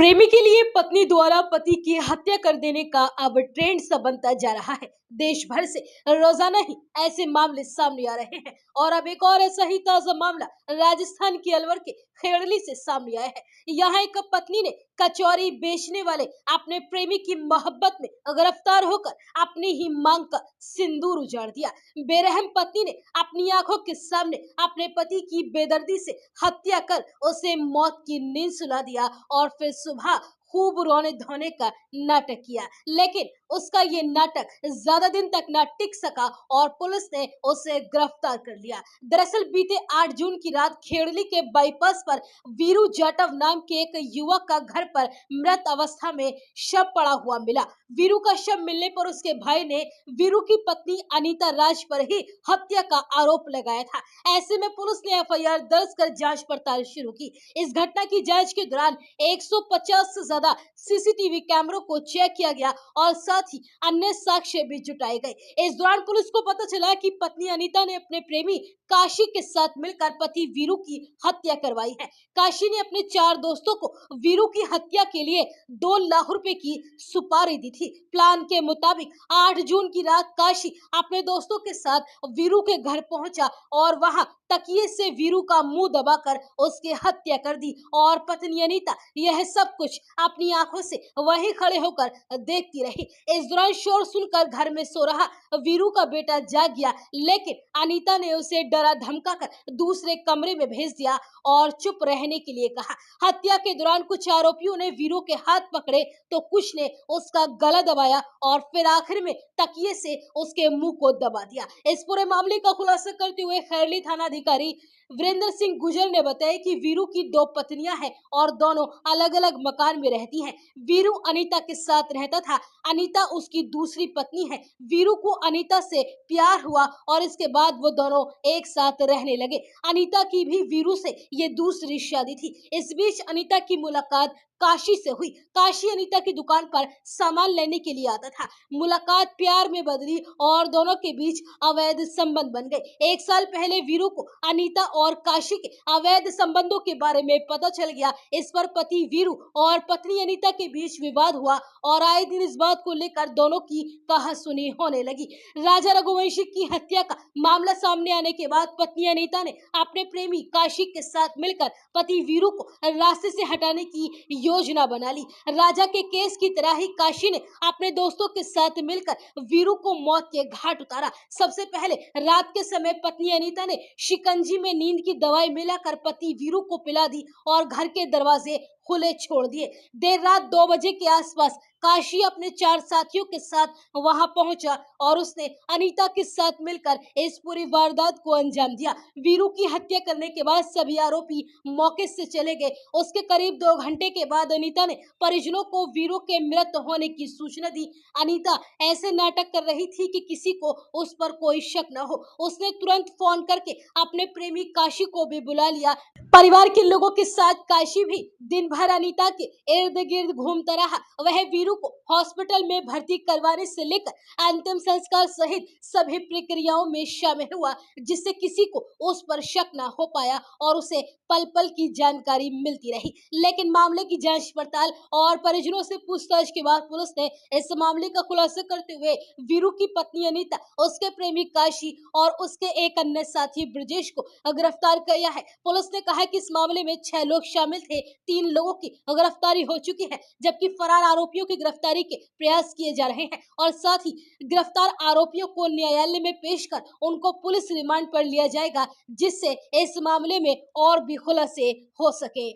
प्रेमी के लिए पत्नी द्वारा पति की हत्या कर देने का अब ट्रेंड सा बनता जा रहा है। देश भर से रोजाना ही ऐसे मामले सामने आ रहे हैं और अब एक और ऐसा ही ताजा मामला राजस्थान के अलवर के खेड़ली से सामने आया है। यहाँ एक पत्नी ने कचौरी बेचने वाले अपने प्रेमी की मोहब्बत में गिरफ्तार होकर अपनी ही मांग का सिंदूर उजाड़ दिया। बेरहम पत्नी ने अपनी आंखों के सामने अपने पति की बेदर्दी से हत्या कर उसे मौत की नींद सुला दिया और फिर सुबह खूब रोने धोने का नाटक किया, लेकिन उसका ये नाटक ज्यादा दिन तक न टिक सका और पुलिस ने उसे गिरफ्तार कर लिया। दरअसल बीते 8 जून की रात खेड़ली के बाईपास पर वीरू जाटव नाम के एक युवक का घर पर मृत अवस्था में शव पड़ा हुआ मिला। वीरू का शव मिलने पर उसके भाई ने वीरू की पत्नी अनीता राज पर ही हत्या का आरोप लगाया था। ऐसे में पुलिस ने एफआईआर दर्ज कर जांच पड़ताल शुरू की। इस घटना की जांच के दौरान 150 से ज्यादा सीसीटीवी कैमरों को चेक किया गया और साथ ही अन्य साक्ष्य भी जुटाए गए। इस दौरान पुलिस को पता चला कि पत्नी अनीता ने अपने प्रेमी काशी के साथ मिलकर पति वीरू की हत्या करवाई है। काशी ने अपने 4 दोस्तों को वीरू की हत्या के लिए 2 लाख रुपए की सुपारी दी थी। प्लान के मुताबिक 8 जून की रात काशी अपने दोस्तों के साथ वीरू के घर पहुंचा और वहां तकिए से वीरू का मुंह दबाकर उसकी हत्या कर दी और पत्नी अनीता यह सब कुछ अपनी आंखों से वहीं खड़े होकर देखती रही। इस दौरान शोर सुनकर घर में सो रहा वीरू का बेटा जाग गया, लेकिन अनीता ने उसे डरा धमकाकर दूसरे कमरे में भेज दिया और चुप रहने के लिए कहा। हत्या के दौरान कुछ आरोपियों ने वीरू के हाथ पकड़े तो कुछ ने उसका गला दबाया और फिर आखिर में तकिए से उसके मुंह को दबा दिया। इस पूरे मामले का खुलासा करते हुए खैरली थाना अधिकारी वीरेंद्र सिंह गुजर ने बताया कि वीरू की 2 पत्नियां हैं और दोनों अलग अलग मकान में रहती हैं। वीरू अनीता के साथ रहता था, अनीता उसकी दूसरी पत्नी है। वीरू को अनीता से प्यार हुआ और इसके बाद वो दोनों एक साथ रहने लगे। अनीता की भी वीरू से ये दूसरी शादी थी। इस बीच अनीता की मुलाकात काशी से हुई। काशी अनीता की दुकान पर सामान लेने के लिए आता था। मुलाकात प्यार में बदली और दोनों के बीच अवैध संबंध बन गए। 1 साल पहले वीरू को अनीता और काशी के अवैध संबंधों के बारे में पता चल गया। इस पर पति वीरू और पत्नी अनीता के बीच विवाद हुआ और आए दिन इस बात को लेकर दोनों की कहासुनी होने लगी। राजा रघुवंशी की हत्या का मामला सामने आने के बाद पत्नी अनीता ने अपने प्रेमी काशी के साथ मिलकर पति वीरू को रास्ते से हटाने की योजना बना ली। राजा के केस की तरह ही काशी ने अपने दोस्तों के साथ मिलकर वीरू को मौत के घाट उतारा। सबसे पहले रात के समय पत्नी अनीता ने शिकंजी में नींद की दवाई मिलाकर पति वीरू को पिला दी और घर के दरवाजे खुले छोड़ दिए। देर रात 2 बजे के आसपास काशी अपने 4 साथियों के साथ वहां पहुंचा और उसने अनीता के साथ मिलकर इस पूरी वारदात को अंजाम दिया। वीरू की हत्या करने के बाद सभी आरोपी मौके से चले गए। उसके करीब 2 घंटे के बाद अनीता ने परिजनों को वीरू के मृत होने की सूचना दी। अनीता ऐसे नाटक कर रही थी कि किसी को उस पर कोई शक न हो। उसने तुरंत फोन करके अपने प्रेमी काशी को भी बुला लिया। परिवार के लोगों के साथ काशी भी दिन भर अनीता के इर्द गिर्द घूमता रहा। वह वीरू को हॉस्पिटल में भर्ती करवाने से लेकर अंतिम संस्कार सहित सभी प्रक्रियाओं में शामिल हुआ, जिससे किसी को उस पर शक न हो पाया और उसे पल पल की जानकारी मिलती रही। लेकिन मामले की जांच पड़ताल और परिजनों से पूछताछ के बाद पुलिस ने इस मामले का खुलासा करते हुए वीरू की पत्नी अनीता, उसके प्रेमी काशी और उसके एक अन्य साथी ब्रजेश को गिरफ्तार किया है। पुलिस ने कहा कि इस मामले में 6 लोग शामिल थे। 3 लोगों की गिरफ्तारी हो चुकी है, जबकि फरार आरोपियों की गिरफ्तारी के प्रयास किए जा रहे हैं और साथ ही गिरफ्तार आरोपियों को न्यायालय में पेश कर उनको पुलिस रिमांड पर लिया जाएगा, जिससे इस मामले में और भी खुलासे हो सके।